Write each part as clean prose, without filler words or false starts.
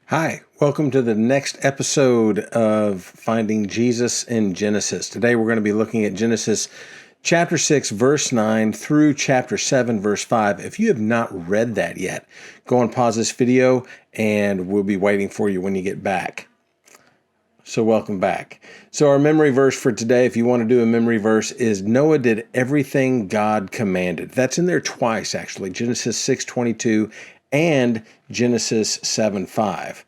Hi, welcome to the next episode of Finding Jesus in Genesis. Today we're going to be looking at Genesis chapter 6, verse 9 through chapter 7, verse 5. If you have not read that yet, go and pause this video and we'll be waiting for you when you get back. So welcome back. So our memory verse for today, if you want to do a memory verse, is Noah did everything God commanded. That's in there twice, actually, Genesis 6:22 and Genesis 7:5.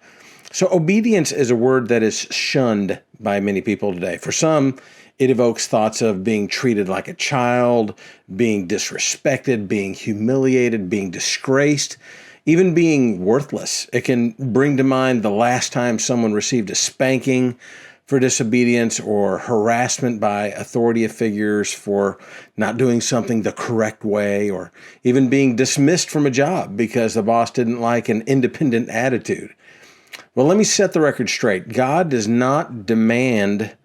So obedience is a word that is shunned by many people today. For some, it evokes thoughts of being treated like a child, being disrespected, being humiliated, being disgraced, even being worthless. It can bring to mind the last time someone received a spanking for disobedience or harassment by authority figures for not doing something the correct way, or even being dismissed from a job because the boss didn't like an independent attitude. Well, let me set the record straight. God does not demand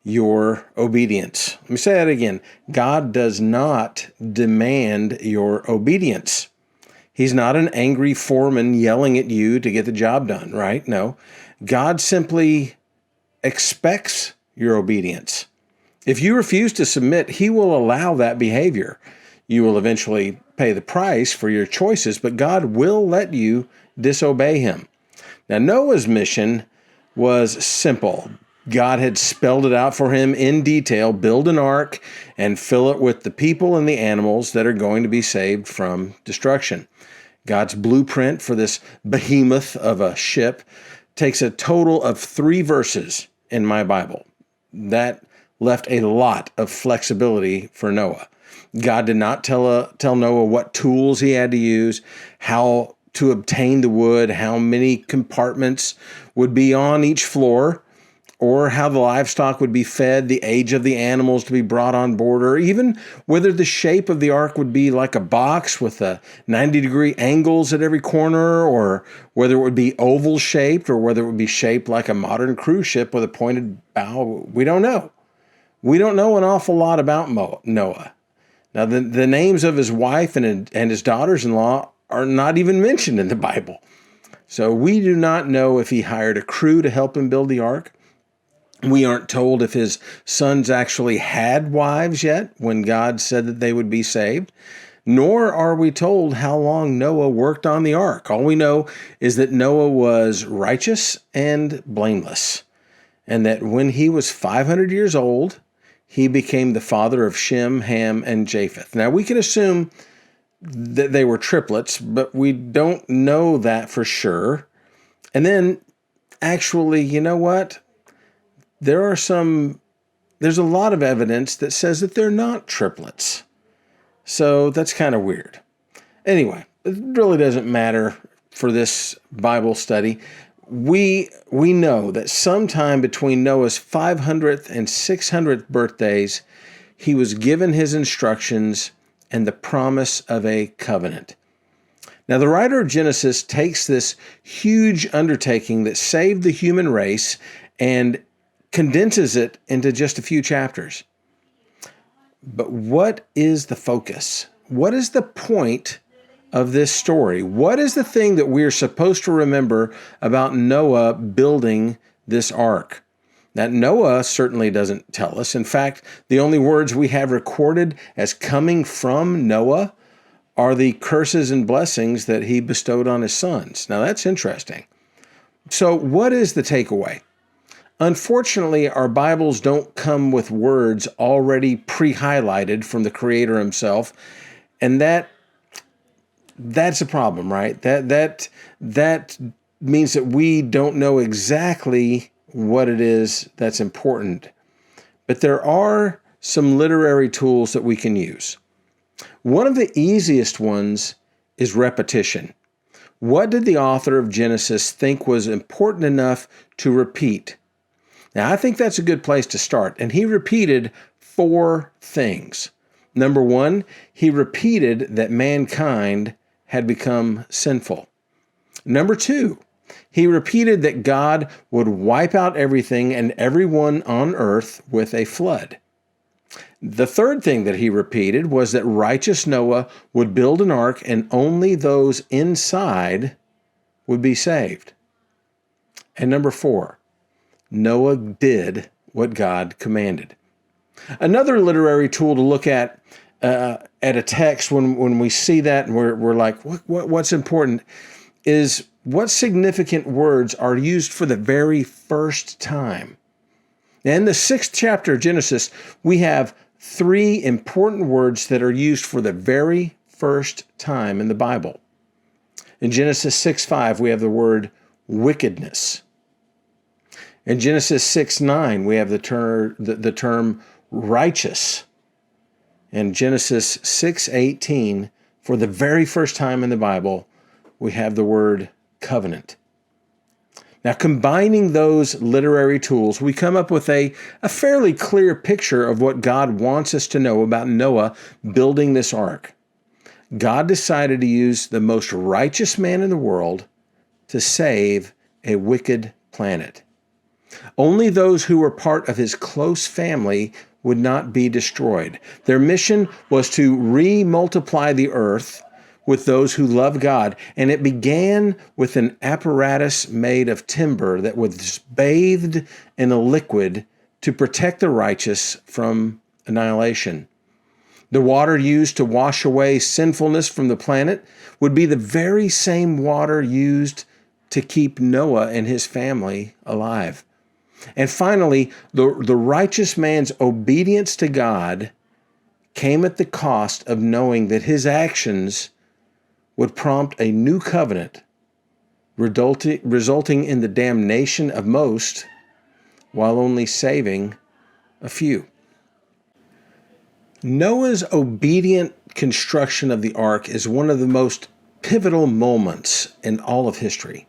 your obedience. Let me say that again. God does not demand your obedience. He's not an angry foreman yelling at you to get the job done, right? No. God simply expects your obedience. If you refuse to submit, He will allow that behavior. You will eventually pay the price for your choices, but God will let you disobey Him. Now, Noah's mission was simple. God had spelled it out for him in detail: build an ark and fill it with the people and the animals that are going to be saved from destruction. God's blueprint for this behemoth of a ship takes a total of 3 verses in my Bible. That left a lot of flexibility for Noah. God did not tell Noah what tools he had to use, how to obtain the wood, how many compartments would be on each floor, or how the livestock would be fed, the age of the animals to be brought on board, or even whether the shape of the ark would be like a box with 90-degree angles at every corner, or whether it would be oval shaped, or whether it would be shaped like a modern cruise ship with a pointed bow. We don't know. We don't know an awful lot about Noah. Now, the names of his wife and his daughters-in-law are not even mentioned in the Bible. So we do not know if he hired a crew to help him build the ark. We aren't told if his sons actually had wives yet when God said that they would be saved, nor are we told how long Noah worked on the ark. All we know is that Noah was righteous and blameless, and that when he was 500 years old, he became the father of Shem, Ham, and Japheth. Now, we can assume that they were triplets, but we don't know that for sure. And then, actually, you know what? There's a lot of evidence that says that they're not triplets. So that's kind of weird. Anyway, it really doesn't matter for this Bible study. We know that sometime between Noah's 500th and 600th birthdays, he was given his instructions and the promise of a covenant. Now, the writer of Genesis takes this huge undertaking that saved the human race and condenses it into just a few chapters. But what is the focus? What is the point of this story? What is the thing that we're supposed to remember about Noah building this ark? Now, Noah certainly doesn't tell us. In fact, the only words we have recorded as coming from Noah are the curses and blessings that he bestowed on his sons. Now, that's interesting. So what is the takeaway? Unfortunately, our Bibles don't come with words already pre-highlighted from the Creator himself, and that's a problem, right? That means that we don't know exactly what it is that's important. But there are some literary tools that we can use. One of the easiest ones is repetition. What did the author of Genesis think was important enough to repeat? Now, I think that's a good place to start. And he repeated 4 things. Number 1, he repeated that mankind had become sinful. Number 2, he repeated that God would wipe out everything and everyone on earth with a flood. The third thing that he repeated was that righteous Noah would build an ark and only those inside would be saved. And number 4, Noah did what God commanded. Another literary tool to look at a text when we see that and we're like, what's important, is what significant words are used for the very first time. In the 6th chapter of Genesis, we have 3 important words that are used for the very first time in the Bible. In Genesis 6:5, we have the word wickedness. In Genesis 6:9, we have the term righteous. In Genesis 6:18, for the very first time in the Bible, we have the word covenant. Now, combining those literary tools, we come up with a fairly clear picture of what God wants us to know about Noah building this ark. God decided to use the most righteous man in the world to save a wicked planet. Only those who were part of his close family would not be destroyed. Their mission was to re-multiply the earth with those who love God, and it began with an apparatus made of timber that was bathed in a liquid to protect the righteous from annihilation. The water used to wash away sinfulness from the planet would be the very same water used to keep Noah and his family alive. And finally, the righteous man's obedience to God came at the cost of knowing that his actions would prompt a new covenant, resulting in the damnation of most, while only saving a few. Noah's obedient construction of the ark is one of the most pivotal moments in all of history.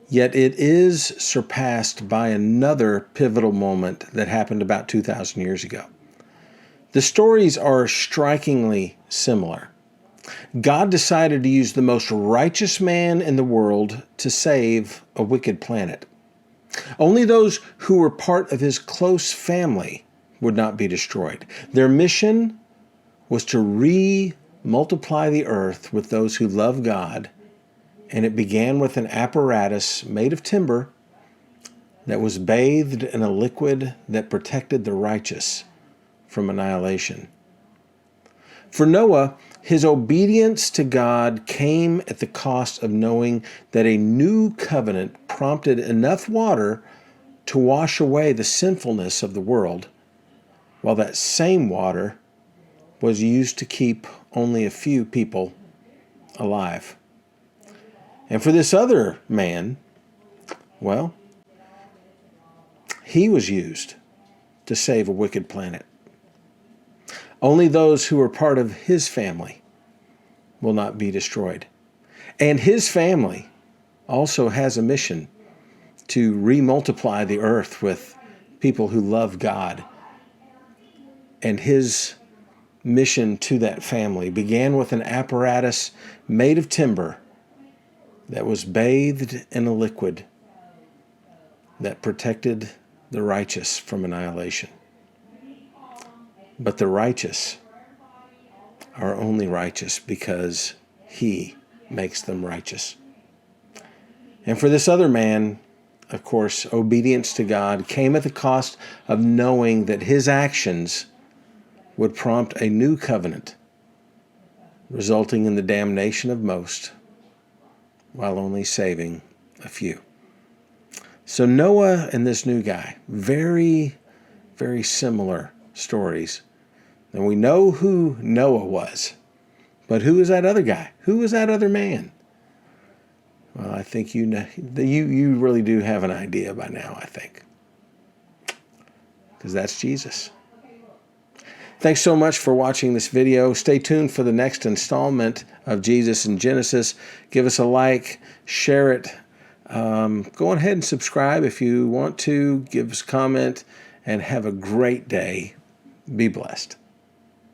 Yet it is surpassed by another pivotal moment that happened about 2,000 years ago. The stories are strikingly similar. God decided to use the most righteous man in the world to save a wicked planet. Only those who were part of his close family would not be destroyed. Their mission was to re-multiply the earth with those who love God, and it began with an apparatus made of timber that was bathed in a liquid that protected the righteous from annihilation. For Noah, his obedience to God came at the cost of knowing that a new covenant prompted enough water to wash away the sinfulness of the world, while that same water was used to keep only a few people alive. And for this other man, well, he was used to save a wicked planet. Only those who are part of his family will not be destroyed. And his family also has a mission to re-multiply the earth with people who love God. And his mission to that family began with an apparatus made of timber that was bathed in a liquid that protected the righteous from annihilation. But the righteous are only righteous because he makes them righteous. And for this other man, of course, obedience to God came at the cost of knowing that his actions would prompt a new covenant, resulting in the damnation of most, while only saving a few. So Noah and this new guy, very, very similar stories. And we know who Noah was, but who is that other guy? Who is that other man? Well, I think you know, you really do have an idea by now, I think. Because that's Jesus. Thanks so much for watching this video. Stay tuned for the next installment of Jesus in Genesis. Give us a like, share it. Go ahead and subscribe if you want to. Give us a comment, and have a great day. Be blessed.